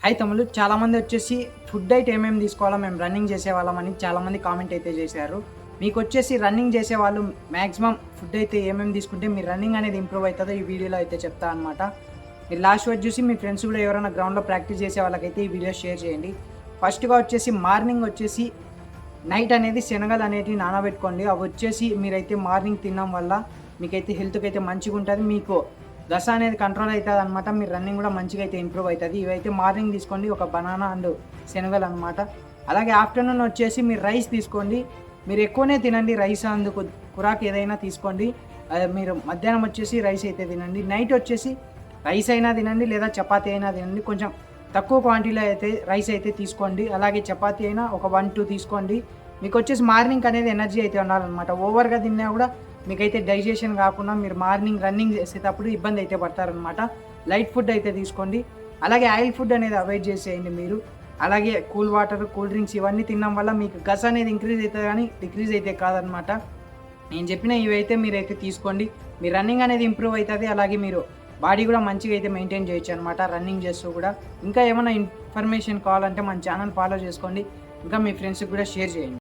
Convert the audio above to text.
Hi తమ్ముళ్ళు. చాలామంది వచ్చేసి ఫుడ్ డైట్ ఏమేమి తీసుకోవాలో మేము రన్నింగ్ చేసేవాళ్ళమని చాలామంది కామెంట్ అయితే చేశారు. మీకొచ్చేసి రన్నింగ్ చేసేవాళ్ళు మాక్సిమం ఫుడ్ అయితే ఏమేమి తీసుకుంటే మీ రన్నింగ్ అనేది ఇంప్రూవ్ అవుతుందో ఈ వీడియోలో అయితే చెప్తా అనమాట. మీరు లాస్ట్ వరకు చూసి మీ ఫ్రెండ్స్ కూడా ఎవరైనా గ్రౌండ్లో ప్రాక్టీస్ చేసే వాళ్ళకైతే ఈ వీడియో షేర్ చేయండి. ఫస్ట్‌గా వచ్చేసి మార్నింగ్ వచ్చేసి నైట్ అనేది శనగలు అనేటివి నానబెట్టుకోండి. అవి వచ్చేసి మీరైతే మార్నింగ్ తినడం వల్ల మీకైతే హెల్త్‌కి అయితే మంచిగా ఉంటుంది. మీకు దశ అనేది కంట్రోల్ అవుతుందనమాట. మీరు రన్నింగ్ కూడా మంచిగా అయితే ఇంప్రూవ్ అవుతుంది. ఇవైతే మార్నింగ్ తీసుకోండి. ఒక బనానా అండ్ శనగలు అనమాట. అలాగే ఆఫ్టర్నూన్ వచ్చేసి మీరు రైస్ తీసుకోండి. మీరు ఎక్కువనే తినండి రైస్, అందుకు కురాక్ ఏదైనా తీసుకోండి. మీరు మధ్యాహ్నం వచ్చేసి రైస్ అయితే తినండి. నైట్ వచ్చేసి రైస్ అయినా తినండి లేదా చపాతీ అయినా తినండి. కొంచెం తక్కువ క్వాంటిటీలో అయితే రైస్ అయితే తీసుకోండి. అలాగే చపాతీ అయినా ఒక 1, 2 తీసుకోండి. మీకు వచ్చేసి మార్నింగ్ అనేది ఎనర్జీ అయితే ఉండాలన్నమాట. ఓవర్‌గా తిన్నా కూడా మీకైతే డైజెషన్ కాకుండా మీరు మార్నింగ్ రన్నింగ్ చేసేటప్పుడు ఇబ్బంది అయితే పడతారనమాట. లైట్ ఫుడ్ అయితే తీసుకోండి. అలాగే ఆయిల్ ఫుడ్ అనేది అవాయిడ్ చేసేయండి మీరు. అలాగే కూల్ వాటర్, కూల్ డ్రింక్స్ ఇవన్నీ తినడం వల్ల మీకు గస అనేది ఇంక్రీజ్ అవుతుంది కానీ డిక్రీజ్ అయితే కాదనమాట. నేను చెప్పిన ఇవైతే మీరైతే తీసుకోండి. మీ రన్నింగ్ అనేది ఇంప్రూవ్ అవుతుంది. అలాగే మీరు బాడీ కూడా మంచిగా అయితే మెయింటైన్ చేయొచ్చు అనమాట రన్నింగ్ చేస్తూ కూడా. ఇంకా ఏమైనా ఇన్ఫర్మేషన్ కావాలంటే మన ఛానల్ ఫాలో చేసుకోండి. ఇంకా మీ ఫ్రెండ్స్కి కూడా షేర్ చేయండి.